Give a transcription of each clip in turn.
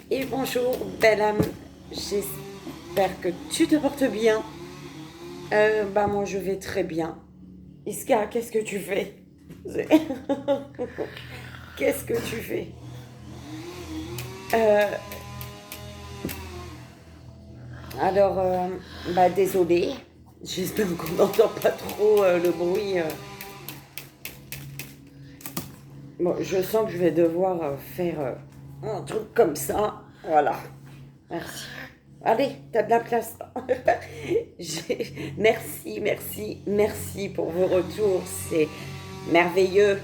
Et bonjour, belle âme. J'espère que tu te portes bien. Bah moi je vais très bien. Iska, qu'est-ce que tu fais? Qu'est-ce que tu fais? Euh, bah désolé. J'espère qu'on n'entend pas trop le bruit. Bon, je sens que je vais devoir faire un truc comme ça. Voilà. Merci. Allez, t'as de la place. Merci, merci, merci pour vos retours. C'est merveilleux.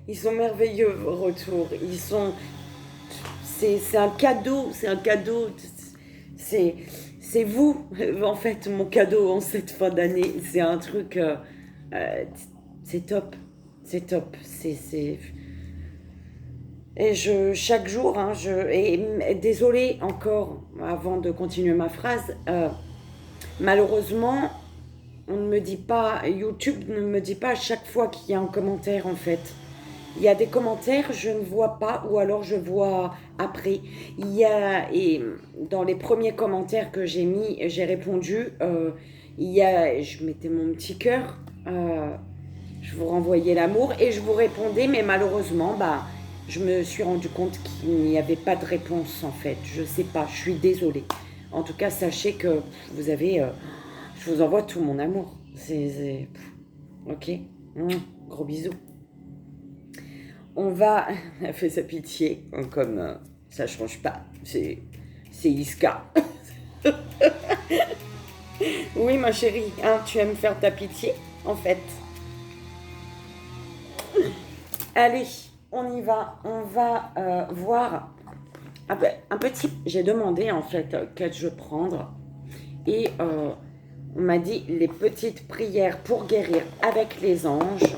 Ils sont merveilleux, vos retours. C'est un cadeau. C'est un cadeau. C'est. C'est vous, en fait, mon cadeau en cette fin d'année. C'est un truc. Euh, c'est top. C'est top. Et chaque jour, hein, désolée encore, avant de continuer ma phrase, malheureusement, on ne me dit pas, YouTube ne me dit pas à chaque fois qu'il y a un commentaire en fait. Il y a des commentaires, je ne vois pas, ou alors je vois après. Et dans les premiers commentaires que j'ai mis, j'ai répondu, je mettais mon petit cœur, je vous renvoyais l'amour et je vous répondais, mais malheureusement, bah, je me suis rendu compte qu'il n'y avait pas de réponse en fait. Je sais pas, je suis désolée. En tout cas, sachez que vous avez, je vous envoie tout mon amour. Ok. Gros bisous. On va, elle fait sa pitié, comme ça change pas. C'est Iska. Oui, ma chérie, hein, tu aimes faire ta pitié, en fait. Allez, on y va. On va voir un petit. J'ai demandé en fait quel jeu prendre et on m'a dit les petites prières pour guérir avec les anges.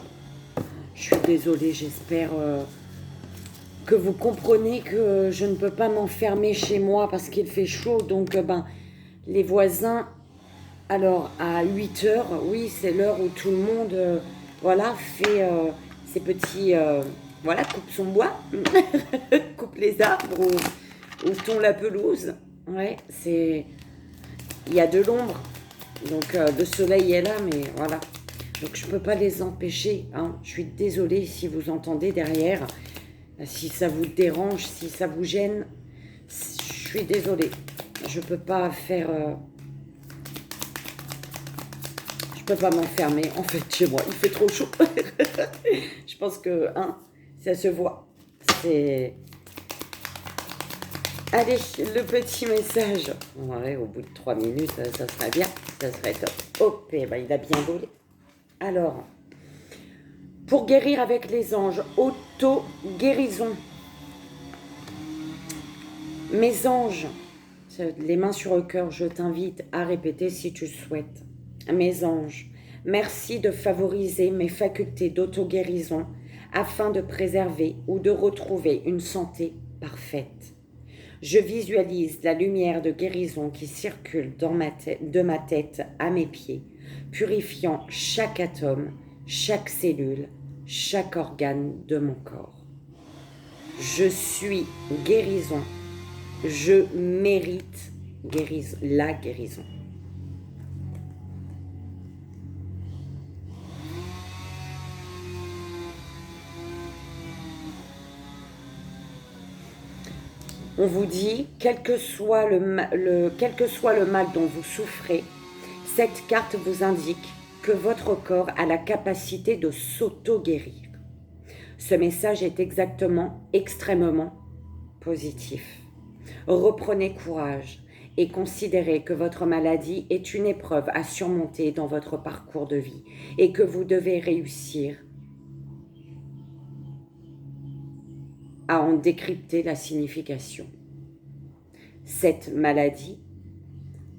Je suis désolée, j'espère que vous comprenez que je ne peux pas m'enfermer chez moi parce qu'il fait chaud. Donc, les voisins, alors à 8 heures, oui, c'est l'heure où tout le monde voilà, fait ses petits. Voilà, coupe son bois, coupe les arbres ou tond la pelouse. Ouais, c'est. Il y a de l'ombre, donc le soleil est là, mais voilà. Donc je ne peux pas les empêcher. Hein. Je suis désolée si vous entendez derrière. Si ça vous dérange, si ça vous gêne, je suis désolée. Je peux pas faire. Je peux pas m'enfermer en fait chez moi. Il fait trop chaud. Je pense que ça se voit. C'est. Allez, le petit message. Ouais, au bout de 3 minutes, ça serait bien. Ça serait top. Hop, il a bien volé. Alors, pour guérir avec les anges, auto-guérison. Mes anges, les mains sur le cœur, je t'invite à répéter si tu le souhaites. Mes anges, merci de favoriser mes facultés d'auto-guérison afin de préserver ou de retrouver une santé parfaite. Je visualise la lumière de guérison qui circule de ma tête à mes pieds, purifiant chaque atome, chaque cellule, chaque organe de mon corps. Je suis guérison. Je mérite la guérison. On vous dit, quel que soit le mal dont vous souffrez, cette carte vous indique que votre corps a la capacité de s'auto-guérir. Ce message est extrêmement positif. Reprenez courage et considérez que votre maladie est une épreuve à surmonter dans votre parcours de vie et que vous devez réussir à en décrypter la signification. Cette maladie,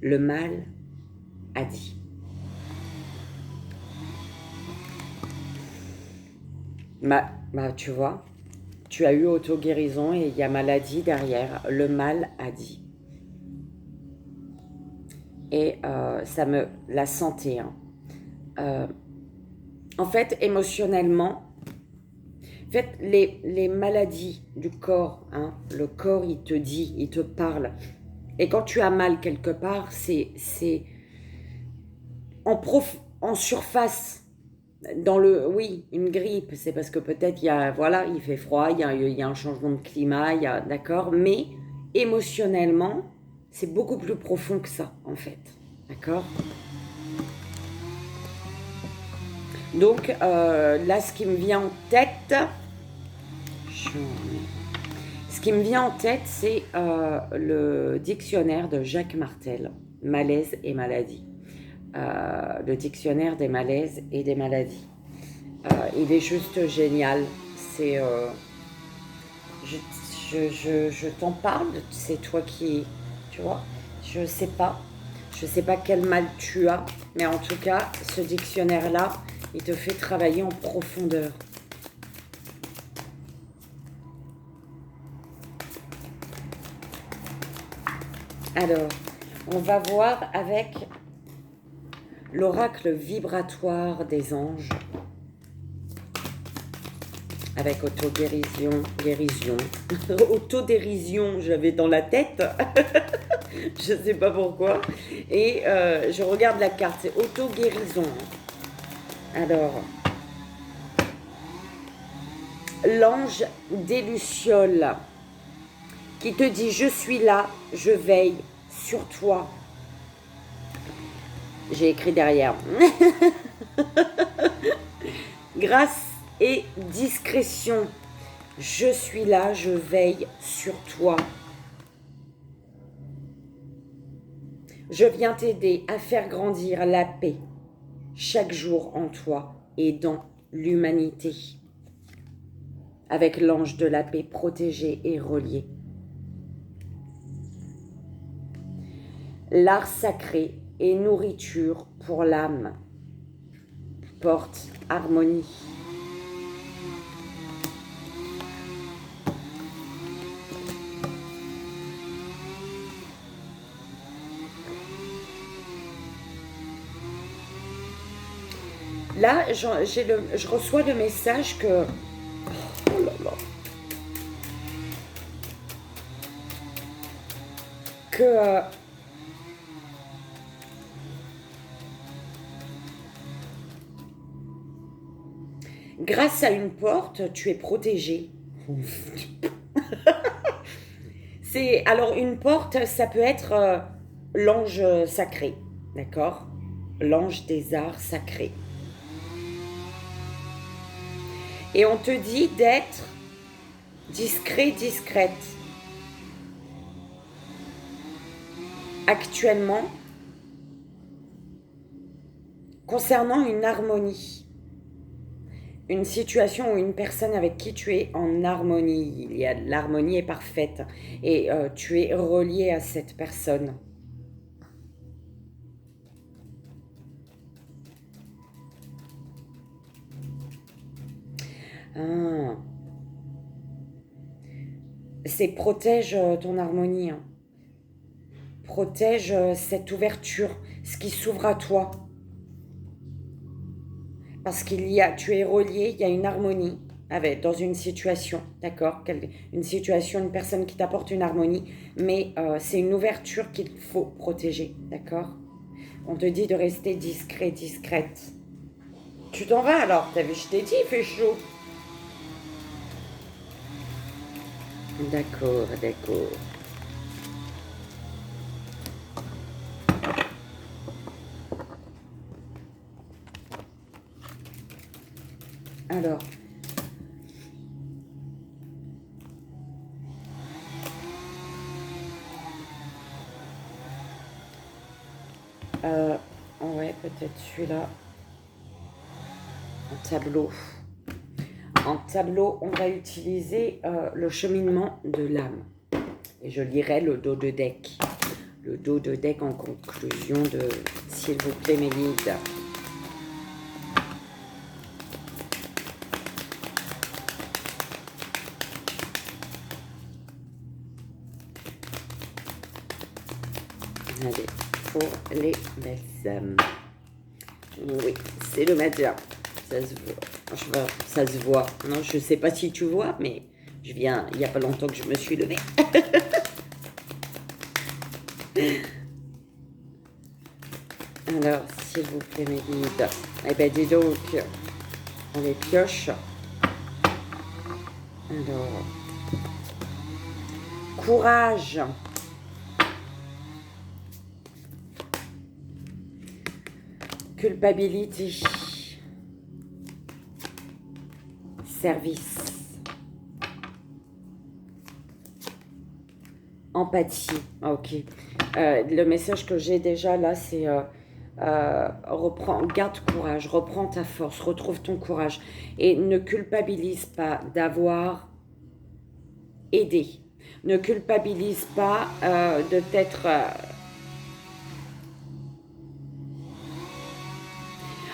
le mal a dit. Tu vois, tu as eu auto-guérison et il y a maladie derrière. Le mal a dit. Et la santé. En fait, émotionnellement, En fait, les maladies du corps, hein, le corps, il te dit, il te parle. Et quand tu as mal quelque part, c'est en surface. Oui, une grippe, c'est parce que peut-être voilà, il fait froid, il y a un changement de climat, d'accord, mais émotionnellement, c'est beaucoup plus profond que ça, en fait, d'accord. Donc là, ce qui me vient en tête, c'est le dictionnaire de Jacques Martel, malaise et maladie. Le dictionnaire des malaises et des maladies. Il est juste génial. C'est, je t'en parle, c'est toi qui, tu vois, je sais pas. Je sais pas quel mal tu as, mais en tout cas, ce dictionnaire-là, il te fait travailler en profondeur. Alors, on va voir avec l'oracle vibratoire des anges. Avec autodérision, autodérision, j'avais dans la tête, je ne sais pas pourquoi. Et je regarde la carte, c'est auto-guérison. Alors, l'ange des Lucioles qui te dit: je suis là, je veille sur toi. J'ai écrit derrière. Grâce et discrétion. Je suis là, je veille sur toi. Je viens t'aider à faire grandir la paix chaque jour en toi et dans l'humanité. Avec l'ange de la paix protégé et relié. L'art sacré et nourriture pour l'âme. Porte harmonie. Là, je reçois le message que... Oh là là. Que... grâce à une porte, tu es protégé. Alors, une porte, ça peut être l'ange sacré, d'accord? L'ange des arts sacrés. Et on te dit d'être discret, discrète. Actuellement, concernant une harmonie. Une situation ou une personne avec qui tu es en harmonie. L'harmonie est parfaite. Et tu es relié à cette personne. Ah. C'est protège ton harmonie. Hein. Protège cette ouverture, ce qui s'ouvre à toi. Parce tu es relié, il y a une harmonie dans une situation, d'accord? Une situation, une personne qui t'apporte une harmonie, mais c'est une ouverture qu'il faut protéger, d'accord? On te dit de rester discret, discrète. Tu t'en vas alors, t'as vu, je t'ai dit, il fait chaud. D'accord, d'accord. Alors, ouais, peut-être celui-là. En tableau. En tableau, on va utiliser le cheminement de l'âme. Et je lirai le dos de deck. Le dos de deck en conclusion de « S'il vous plaît, mes guides ». Allez, pour les belles âmes. Oui, c'est le Majeur. Ça se voit. Ça se voit. Non, je sais pas si tu vois, mais je viens, il n'y a pas longtemps que je me suis levée. Alors, s'il vous plaît, mes guides. Eh bien, dis donc, on les pioche. Alors, courage. Culpabilité. Service. Empathie. Ah, ok. Le message que j'ai déjà là, c'est reprends, garde courage, reprends ta force, retrouve ton courage et ne culpabilise pas d'avoir aidé. Ne culpabilise pas de t'être...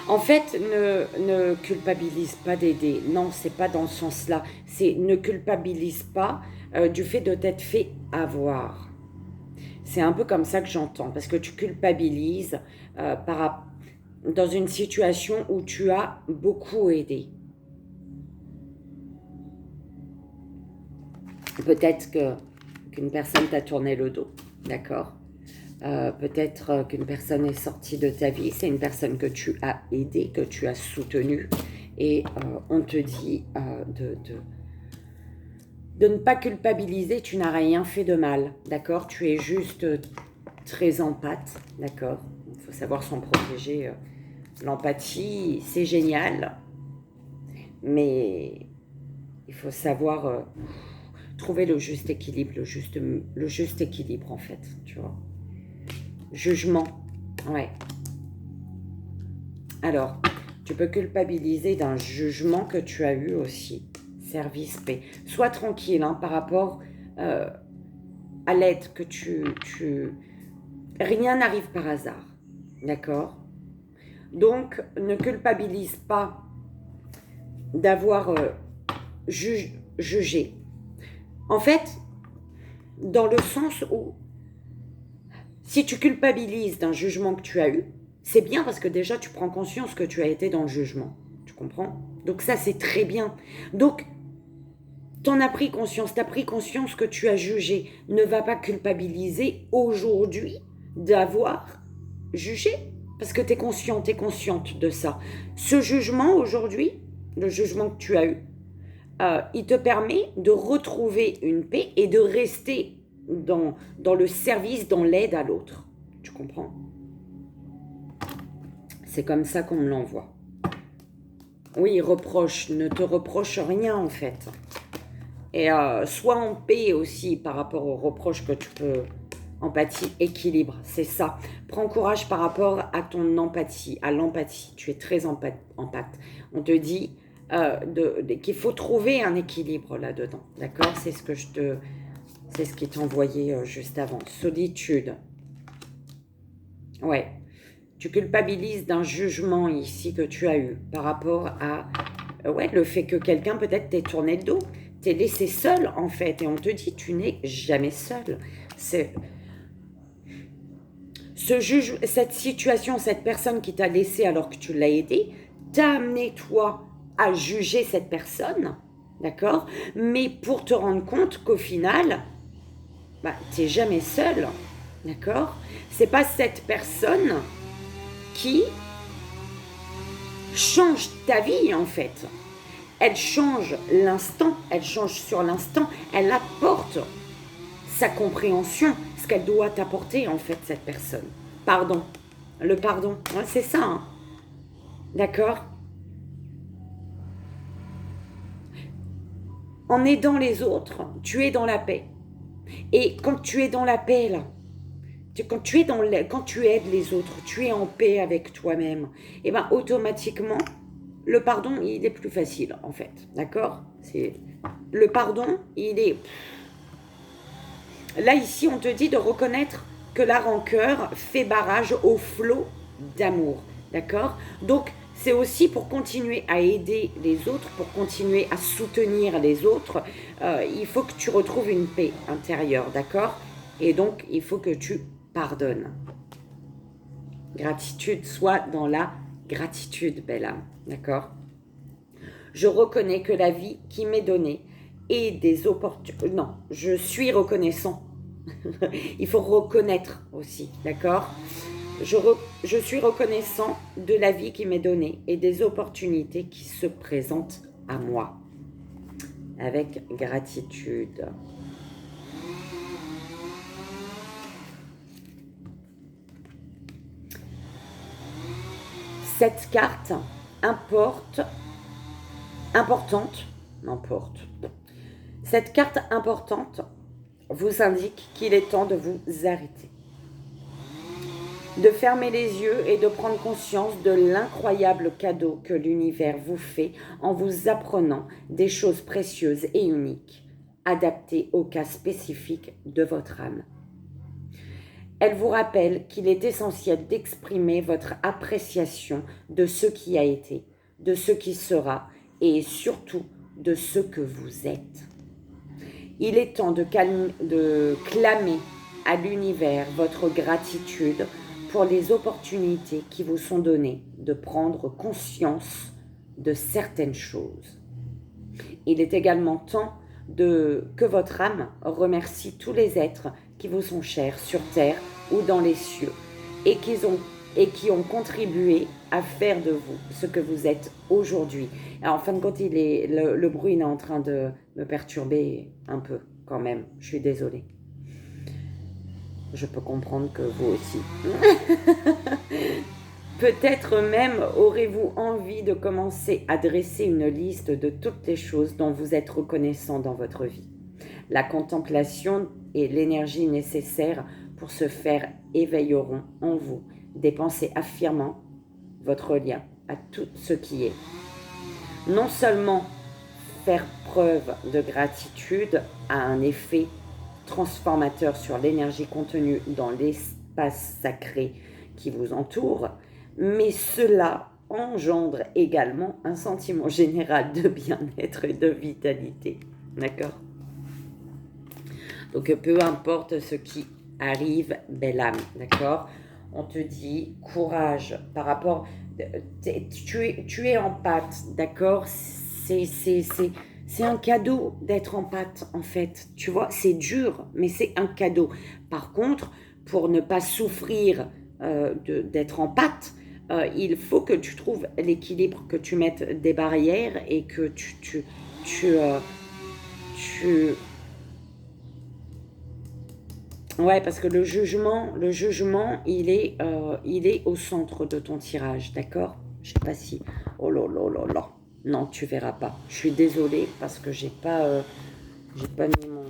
En fait, ne culpabilise pas d'aider. Non, c'est pas dans ce sens-là. C'est ne culpabilise pas du fait de t'être fait avoir. C'est un peu comme ça que j'entends, parce que tu culpabilises dans une situation où tu as beaucoup aidé. Peut-être qu'une personne t'a tourné le dos, d'accord? Peut-être qu'une personne est sortie de ta vie, c'est une personne que tu as aidée, que tu as soutenue, et on te dit de ne pas culpabiliser, tu n'as rien fait de mal, d'accord? Tu es juste très empathe, d'accord? Il faut savoir s'en protéger. L'empathie, c'est génial, mais il faut savoir trouver le juste équilibre, le juste équilibre en fait, tu vois. Jugement, ouais. Alors, tu peux culpabiliser d'un jugement que tu as eu aussi. Service paix. Sois tranquille hein, par rapport à l'aide que Rien n'arrive par hasard, d'accord? Donc, ne culpabilise pas d'avoir jugé. En fait, dans le sens où, si tu culpabilises d'un jugement que tu as eu, c'est bien parce que déjà, tu prends conscience que tu as été dans le jugement. Tu comprends? Donc ça, c'est très bien. Donc, t'en as pris conscience, t'as pris conscience que tu as jugé. Ne va pas culpabiliser aujourd'hui d'avoir jugé. Parce que t'es conscient, t'es consciente de ça. Ce jugement aujourd'hui, le jugement que tu as eu, il te permet de retrouver une paix et de rester dans le service, dans l'aide à l'autre. Tu comprends? C'est comme ça qu'on me l'envoie. Oui, reproche, ne te reproche rien en fait. Et sois en paix aussi par rapport aux reproches que tu peux... Empathie, équilibre, c'est ça. Prends courage par rapport à ton empathie, à l'empathie. Tu es très empathe. On te dit qu'il faut trouver un équilibre là-dedans. D'accord? C'est ce qui t'est envoyé juste avant. Solitude. Ouais. Tu culpabilises d'un jugement ici que tu as eu par rapport à le fait que quelqu'un peut-être t'ait tourné le dos, t'ait laissé seul en fait. Et on te dit, tu n'es jamais seul. Cette situation, cette personne qui t'a laissé alors que tu l'as aidé, t'a amené toi à juger cette personne, d'accord? Mais pour te rendre compte qu'au final, t'es jamais seul, d'accord? C'est pas cette personne qui change ta vie en fait. Elle change l'instant, elle change sur l'instant, elle apporte sa compréhension, ce qu'elle doit t'apporter en fait cette personne. Pardon, le pardon, ouais, c'est ça, hein. D'accord? En aidant les autres, tu es dans la paix. Et quand tu es dans la paix là, quand tu aides les autres, tu es en paix avec toi-même, et bien automatiquement, le pardon, il est plus facile en fait, d'accord? Le pardon, il est... Là, ici, on te dit de reconnaître que la rancœur fait barrage au flot d'amour, d'accord? Donc, c'est aussi pour continuer à aider les autres, pour continuer à soutenir les autres, il faut que tu retrouves une paix intérieure, d'accord? Et donc, il faut que tu pardonnes. Gratitude, sois dans la gratitude, belle âme, d'accord? Je reconnais que la vie qui m'est donnée et des opportunités... Non, je suis reconnaissant. Il faut reconnaître aussi, d'accord? Je suis reconnaissant de la vie qui m'est donnée et des opportunités qui se présentent à moi. Avec gratitude. Cette carte Cette carte importante vous indique qu'il est temps de vous arrêter, de fermer les yeux et de prendre conscience de l'incroyable cadeau que l'univers vous fait en vous apprenant des choses précieuses et uniques, adaptées au cas spécifique de votre âme. Elle vous rappelle qu'il est essentiel d'exprimer votre appréciation de ce qui a été, de ce qui sera et surtout de ce que vous êtes. Il est temps de clamer à l'univers votre gratitude pour les opportunités qui vous sont données de prendre conscience de certaines choses. Il est également temps que votre âme remercie tous les êtres qui vous sont chers sur terre ou dans les cieux et qui ont contribué à faire de vous ce que vous êtes aujourd'hui. Alors, en fin de compte, le bruit est en train de me perturber un peu quand même. Je suis désolée. Je peux comprendre que vous aussi. Peut-être même aurez-vous envie de commencer à dresser une liste de toutes les choses dont vous êtes reconnaissant dans votre vie. La contemplation et l'énergie nécessaire pour ce faire éveilleront en vous des pensées affirmant votre lien à tout ce qui est. Non seulement faire preuve de gratitude a un effet transformateur sur l'énergie contenue dans l'espace sacré qui vous entoure, mais cela engendre également un sentiment général de bien-être et de vitalité. D'accord? Donc, peu importe ce qui arrive, belle âme, d'accord? On te dit courage par rapport... Tu es en pâte, d'accord? C'est un cadeau d'être en pâte, en fait. Tu vois, c'est dur, mais c'est un cadeau. Par contre, pour ne pas souffrir d'être en pâte, il faut que tu trouves l'équilibre, que tu mettes des barrières et que tu ouais, parce que le jugement, il est au centre de ton tirage, d'accord? Je sais pas si... Oh là là là là. Non, tu verras pas. Je suis désolée parce que j'ai pas mis mon...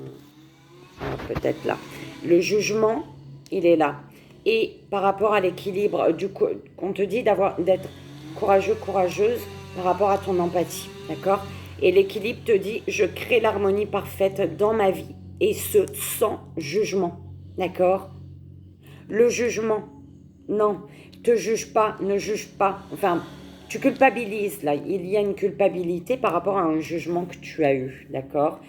peut-être là. Le jugement, il est là. Et par rapport à l'équilibre, du coup, on te dit d'être courageux, courageuse par rapport à ton empathie, d'accord? Et l'équilibre te dit, je crée l'harmonie parfaite dans ma vie, et ce, sans jugement, d'accord? Le jugement, non, te juge pas, ne juge pas, enfin, tu culpabilises, là, il y a une culpabilité par rapport à un jugement que tu as eu, d'accord?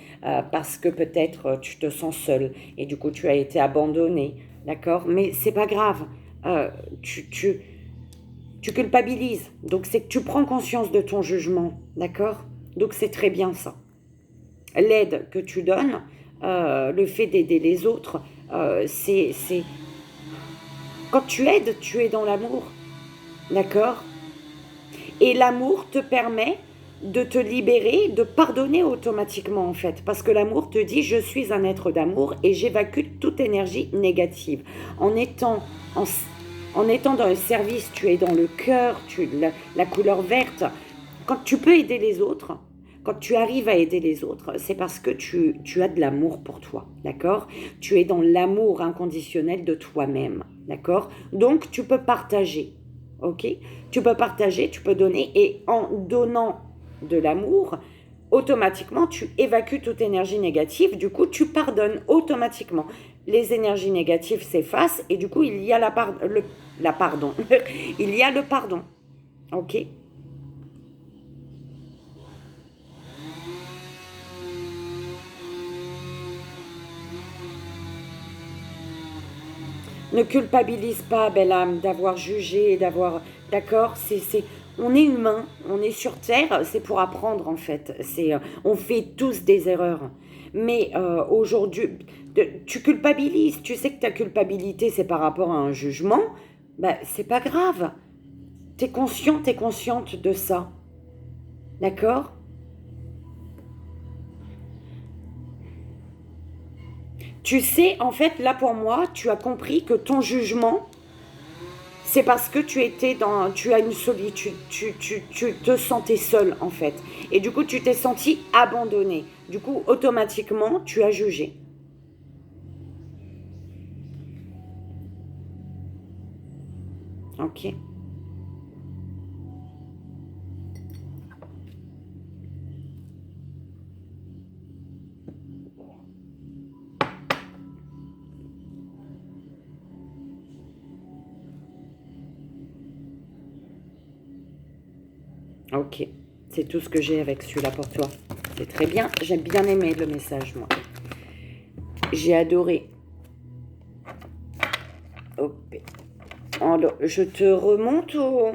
Parce que peut-être tu te sens seul, et du coup tu as été abandonné, d'accord? Mais c'est pas grave, tu culpabilises, donc c'est que tu prends conscience de ton jugement, d'accord? Donc c'est très bien ça. L'aide que tu donnes, le fait d'aider les autres, c'est... Quand tu aides, tu es dans l'amour, d'accord? Et l'amour te permet de te libérer, de pardonner automatiquement en fait. Parce que l'amour te dit, je suis un être d'amour et j'évacue toute énergie négative. En étant dans le service, tu es dans le cœur, la couleur verte. Quand tu peux aider les autres, quand tu arrives à aider les autres, c'est parce que tu as de l'amour pour toi, d'accord? Tu es dans l'amour inconditionnel de toi-même, d'accord? Donc, tu peux partager, ok? Tu peux partager, tu peux donner, et en donnant de l'amour, automatiquement, tu évacues toute énergie négative, du coup, tu pardonnes automatiquement. Les énergies négatives s'effacent, et du coup, il y a il y a le pardon, ok? Ne culpabilise pas, belle âme, d'avoir jugé, d'accord? on est humain, on est sur Terre, c'est pour apprendre en fait. On fait tous des erreurs. Mais aujourd'hui, tu culpabilises. Tu sais que ta culpabilité, c'est par rapport à un jugement. Bah, c'est pas grave. T'es conscient, t'es consciente de ça. D'accord? Tu sais, en fait, là pour moi, tu as compris que ton jugement, c'est parce que tu as une solitude, tu te sentais seul en fait. Et du coup, tu t'es senti abandonné. Du coup, automatiquement, tu as jugé. Ok, ok. C'est tout ce que j'ai avec celui-là pour toi. C'est très bien. J'ai bien aimé le message, moi. J'ai adoré. Ok. Alors, je te remonte au...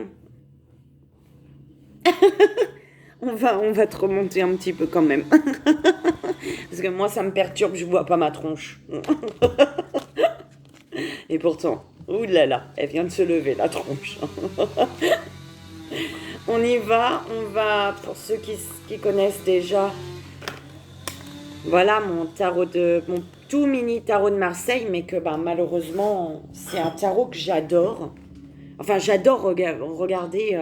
On va te remonter un petit peu quand même. Parce que moi, ça me perturbe, je vois pas ma tronche. Et pourtant, ouh là là, elle vient de se lever, la tronche. On va, pour ceux qui connaissent déjà, voilà mon tout mini tarot de Marseille, mais que ben, malheureusement, c'est un tarot que j'adore. Enfin, j'adore regarder,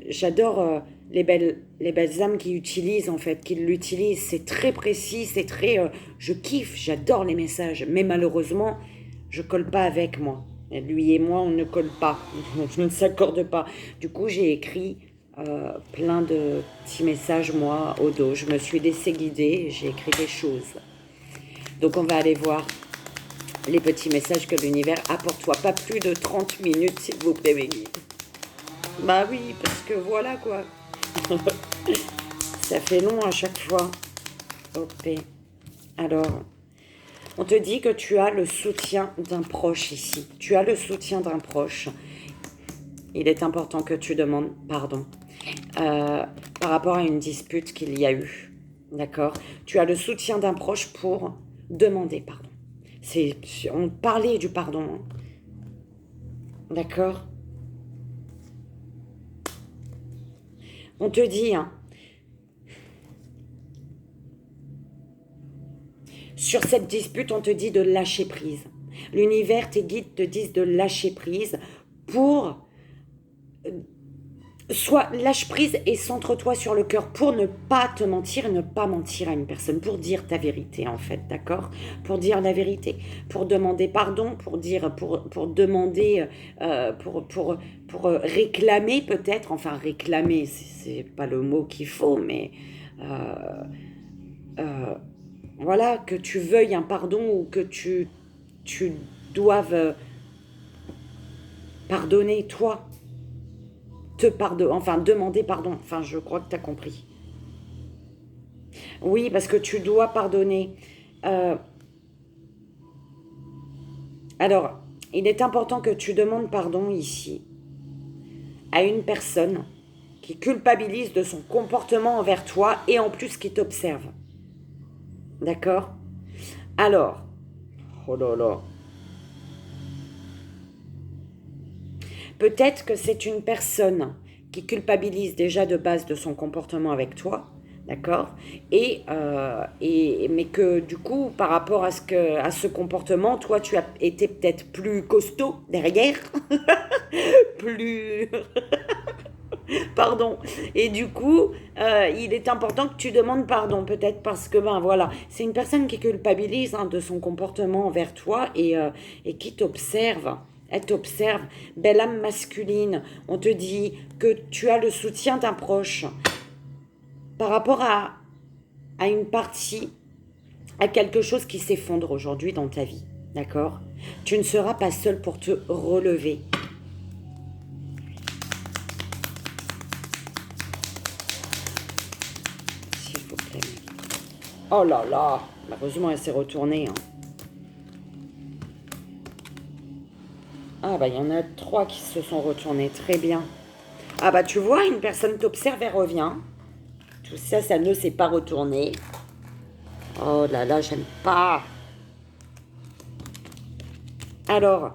j'adore les belles âmes qui utilisent, en fait, qui l'utilisent. C'est très précis, c'est très... je kiffe, j'adore les messages. Mais malheureusement, je colle pas avec moi. Et lui et moi, on ne colle pas. On ne s'accorde pas. Du coup, j'ai écrit plein de petits messages, moi, au dos. Je me suis laissée guider, j'ai écrit des choses. Donc, on va aller voir les petits messages que l'univers a pour toi. Pas plus de 30 minutes, s'il vous plaît, mes guides. Bah oui, parce que voilà quoi. Ça fait long à chaque fois. Ok. Alors, on te dit que tu as le soutien d'un proche ici. Tu as le soutien d'un proche. Il est important que tu demandes pardon euh, par rapport à une dispute qu'il y a eu. D'accord? Tu as le soutien d'un proche pour demander pardon. On parlait du pardon. Hein. D'accord? On te dit, hein, sur cette dispute, on te dit de lâcher prise. L'univers, tes guides te disent de lâcher prise pour... Soit lâche prise et centre-toi sur le cœur pour ne pas te mentir, ne pas mentir à une personne, pour dire ta vérité en fait, d'accord? Pour dire la vérité, pour demander pardon, pour demander, pour réclamer peut-être, enfin réclamer, c'est pas le mot qu'il faut, mais euh, euh, voilà, que tu veuilles un pardon ou que tu doives pardonner toi, te pardonner, enfin demander pardon, enfin je crois que tu as compris. Oui, parce que tu dois pardonner. Euh, alors, il est important que tu demandes pardon ici à une personne qui culpabilise de son comportement envers toi et en plus qui t'observe. D'accord? Alors, oh là là, peut-être que c'est une personne qui culpabilise déjà de base de son comportement avec toi, d'accord? Mais que du coup, par rapport à ce comportement, toi, tu as été peut-être plus costaud derrière, plus... Pardon. Et du coup, il est important que tu demandes pardon, peut-être parce que, ben voilà, c'est une personne qui culpabilise hein, de son comportement envers toi et qui t'observe. Elle t'observe. Belle âme masculine, on te dit que tu as le soutien d'un proche par rapport à une partie, à quelque chose qui s'effondre aujourd'hui dans ta vie. D'accord? Tu ne seras pas seul pour te relever. S'il vous plaît. Oh là là, heureusement elle s'est retournée. Hein. Ah bah il y en a trois qui se sont retournés, très bien. Ah bah tu vois, une personne t'observe et revient. Tout ça, ça ne s'est pas retourné. Oh là là, j'aime pas. Alors,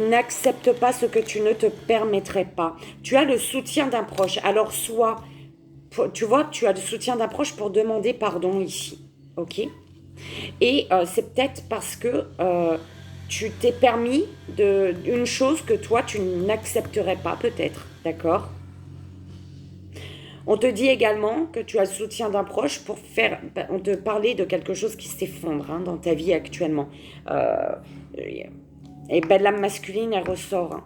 n'accepte pas ce que tu ne te permettrais pas. Tu as le soutien d'un proche. Alors, soit, tu vois, tu as le soutien d'un proche pour demander pardon ici. Ok? Et c'est peut-être parce que tu t'es permis une chose que toi, tu n'accepterais pas, peut-être. D'accord? On te dit également que tu as le soutien d'un proche pour faire. On te parlait de quelque chose qui s'effondre hein, dans ta vie actuellement. Euh, et belle âme masculine, elle ressort.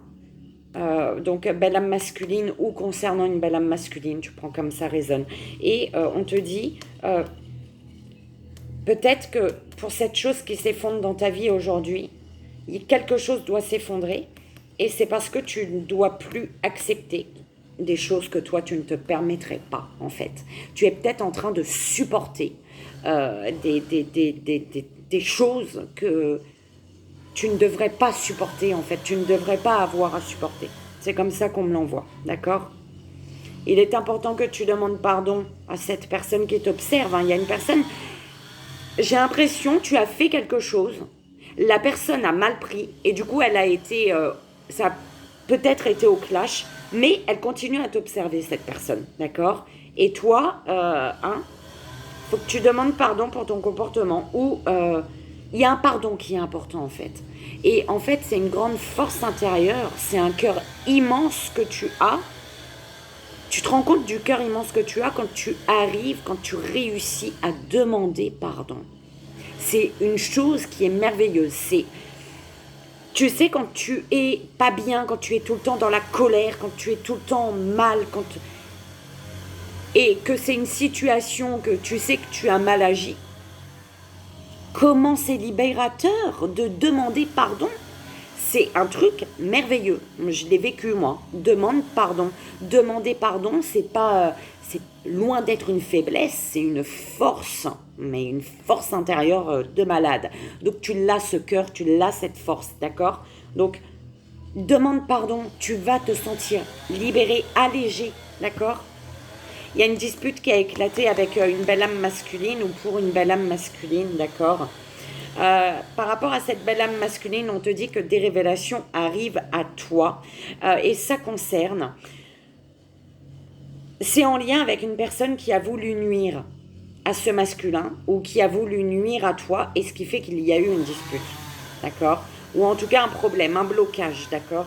Hein. Donc, belle âme masculine ou concernant une belle âme masculine, tu prends comme ça résonne. Et on te dit, peut-être que pour cette chose qui s'effondre dans ta vie aujourd'hui, quelque chose doit s'effondrer. Et c'est parce que tu ne dois plus accepter des choses que toi, tu ne te permettrais pas, en fait. Tu es peut-être en train de supporter des choses que tu ne devrais pas supporter, en fait. Tu ne devrais pas avoir à supporter. C'est comme ça qu'on me l'envoie, d'accord? Il est important que tu demandes pardon à cette personne qui t'observe. Hein. Il y a une personne, j'ai l'impression que tu as fait quelque chose, la personne a mal pris, et du coup, elle a été, ça a peut-être été au clash, mais elle continue à t'observer, cette personne, d'accord? Et toi, hein, faut que tu demandes pardon pour ton comportement, ou il y a un pardon qui est important, en fait. Et en fait, c'est une grande force intérieure, c'est un cœur immense que tu as. Tu te rends compte du cœur immense que tu as quand tu arrives, quand tu réussis à demander pardon. C'est une chose qui est merveilleuse. C'est, tu sais, quand tu es pas bien, quand tu es tout le temps dans la colère, quand tu es tout le temps mal, et que c'est une situation que tu sais que tu as mal agi, comment c'est libérateur de demander pardon. C'est un truc merveilleux. Je l'ai vécu moi. Demande pardon. Demander pardon, c'est pas, c'est loin d'être une faiblesse, c'est une force, mais une force intérieure de malade. Donc tu l'as ce cœur, tu l'as cette force, d'accord? Donc demande pardon, tu vas te sentir libéré, allégé, d'accord? Il y a une dispute qui a éclaté avec une belle âme masculine ou pour une belle âme masculine, d'accord? Par rapport à cette belle âme masculine, on te dit que des révélations arrivent à toi et ça concerne. C'est en lien avec une personne qui a voulu nuire à ce masculin ou qui a voulu nuire à toi et ce qui fait qu'il y a eu une dispute, d'accord? Ou en tout cas un problème, un blocage, d'accord?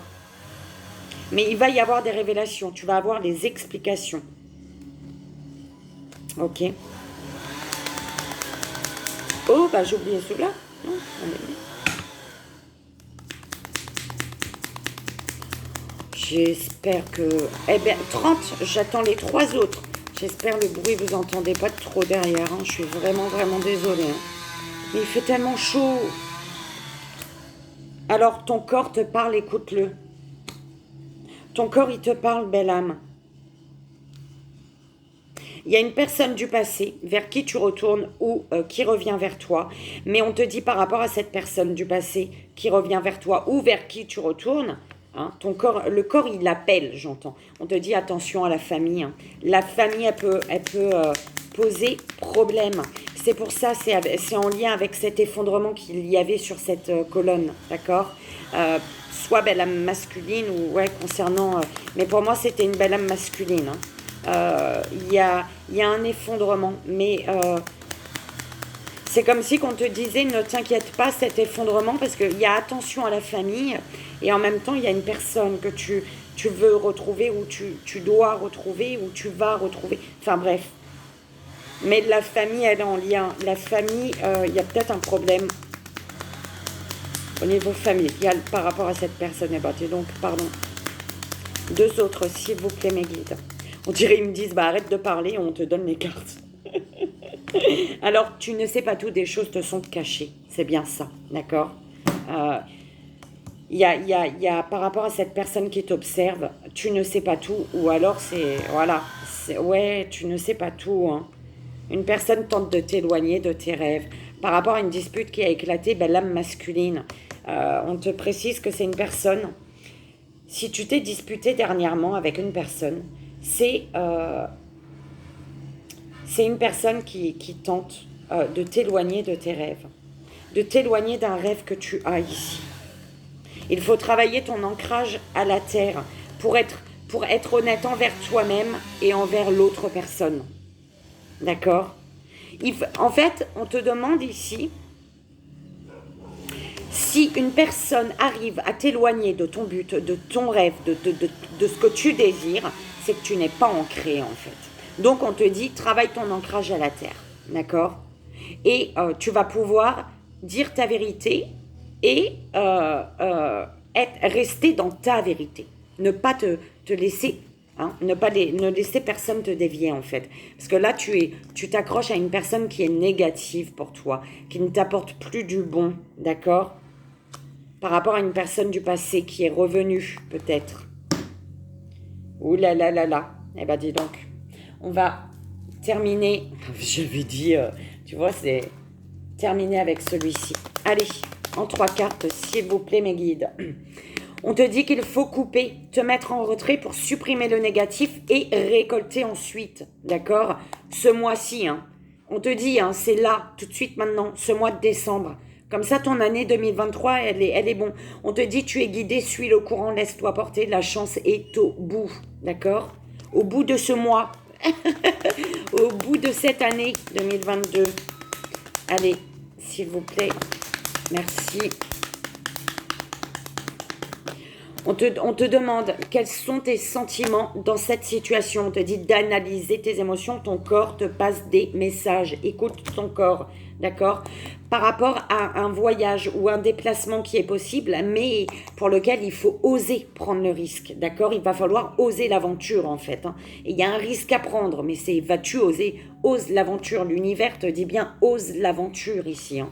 Mais il va y avoir des révélations, tu vas avoir des explications. Ok. Oh, bah j'ai oublié celui-là. Non, j'espère que... Eh bien, 30, j'attends les 3 autres. J'espère le bruit, vous entendez pas trop derrière. Hein. Je suis vraiment, vraiment désolée. Hein. Mais il fait tellement chaud. Alors, ton corps te parle, écoute-le. Ton corps, il te parle, belle âme. Il y a une personne du passé vers qui tu retournes ou qui revient vers toi. Mais on te dit par rapport à cette personne du passé qui revient vers toi ou vers qui tu retournes, hein, ton corps, le corps, il appelle, j'entends. On te dit attention à la famille. Hein. La famille, elle peut poser problème. C'est pour ça, c'est en lien avec cet effondrement qu'il y avait sur cette colonne, d'accord soit belle âme masculine ou ouais, concernant... mais pour moi, c'était une belle âme masculine. Hein. Il y a un effondrement, mais c'est comme si qu'on te disait ne t'inquiète pas cet effondrement parce qu'il y a attention à la famille et en même temps il y a une personne que tu veux retrouver ou tu dois retrouver ou tu vas retrouver, enfin bref. Mais la famille elle est en lien, la famille il y a peut-être un problème au niveau familial par rapport à cette personne ébattue. Donc pardon, 2 autres s'il vous plaît mes guides. On dirait ils me disent bah arrête de parler, on te donne les cartes. Alors tu ne sais pas tout, des choses te sont cachées, c'est bien ça, d'accord. Il y a par rapport à cette personne qui t'observe, tu ne sais pas tout, ou alors c'est voilà, ouais tu ne sais pas tout. Hein. Une personne tente de t'éloigner de tes rêves par rapport à une dispute qui a éclaté, ben, l'âme masculine. On te précise que c'est une personne si tu t'es disputé dernièrement avec une personne, c'est une personne qui tente de t'éloigner de tes rêves, de t'éloigner d'un rêve que tu as ici. Il faut travailler ton ancrage à la terre pour être honnête envers toi-même et envers l'autre personne. D'accord? En fait, on te demande ici, si une personne arrive à t'éloigner de ton but, de ton rêve, de ce que tu désires, c'est que tu n'es pas ancré en fait. Donc on te dit, travaille ton ancrage à la terre. D'accord? Et tu vas pouvoir dire ta vérité et rester dans ta vérité. Ne pas te laisser, hein, ne laisser personne te dévier en fait. Parce que là, tu t'accroches à une personne qui est négative pour toi, qui ne t'apporte plus du bon, d'accord? Par rapport à une personne du passé qui est revenue, peut-être. Ouh là là là là. Eh ben dis donc, on va terminer. Je lui dis, tu vois, c'est terminer avec celui-ci. Allez, en 3 cartes, s'il vous plaît, mes guides. On te dit qu'il faut couper, te mettre en retrait pour supprimer le négatif et récolter ensuite, d'accord? Ce mois-ci, hein. On te dit, hein, c'est là, tout de suite maintenant, ce mois de décembre. Comme ça, ton année 2023, elle est bon. On te dit, tu es guidé, suis le courant, laisse-toi porter, la chance est au bout, d'accord? Au bout de ce mois, au bout de cette année 2022. Allez, s'il vous plaît, merci. On te demande quels sont tes sentiments dans cette situation. On te dit d'analyser tes émotions. Ton corps te passe des messages. Écoute ton corps, d'accord? Par rapport à un voyage ou un déplacement qui est possible, mais pour lequel il faut oser prendre le risque, d'accord? Il va falloir oser l'aventure, en fait. Hein. Et il y a un risque à prendre, mais c'est vas-tu oser? Ose l'aventure. L'univers te dit bien ose l'aventure ici. Hein.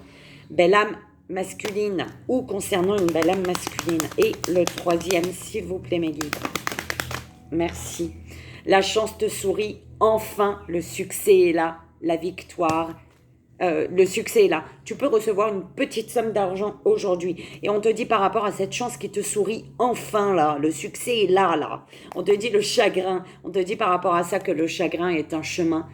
Belle âme masculine ou concernant une belle âme masculine. Et le 3e, s'il vous plaît, mes guides. Merci. La chance te sourit. Enfin, le succès est là. La victoire. Le succès est là. Tu peux recevoir une petite somme d'argent aujourd'hui. Et on te dit par rapport à cette chance qui te sourit, enfin là, le succès est là, là. On te dit le chagrin. On te dit par rapport à ça que le chagrin est un chemin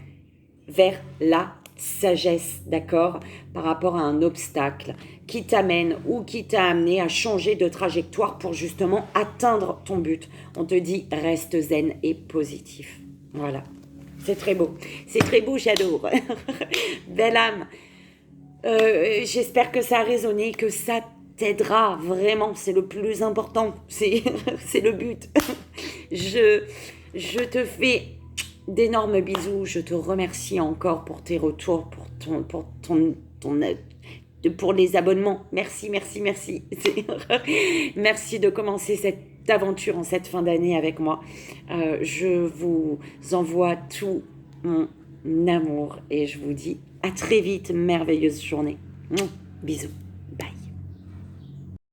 vers la sagesse, d'accord, par rapport à un obstacle qui t'amène ou qui t'a amené à changer de trajectoire pour justement atteindre ton but. On te dit reste zen et positif. Voilà. C'est très beau. C'est très beau, j'adore. Belle âme. J'espère que ça a résonné, que ça t'aidera vraiment. C'est le plus important. C'est le but. Je te fais d'énormes bisous. Je te remercie encore pour tes retours, pour les abonnements. Merci, merci, merci. Merci de commencer cette aventure en cette fin d'année avec moi. Je vous envoie tout mon amour et je vous dis à très vite, merveilleuse journée. Bisous.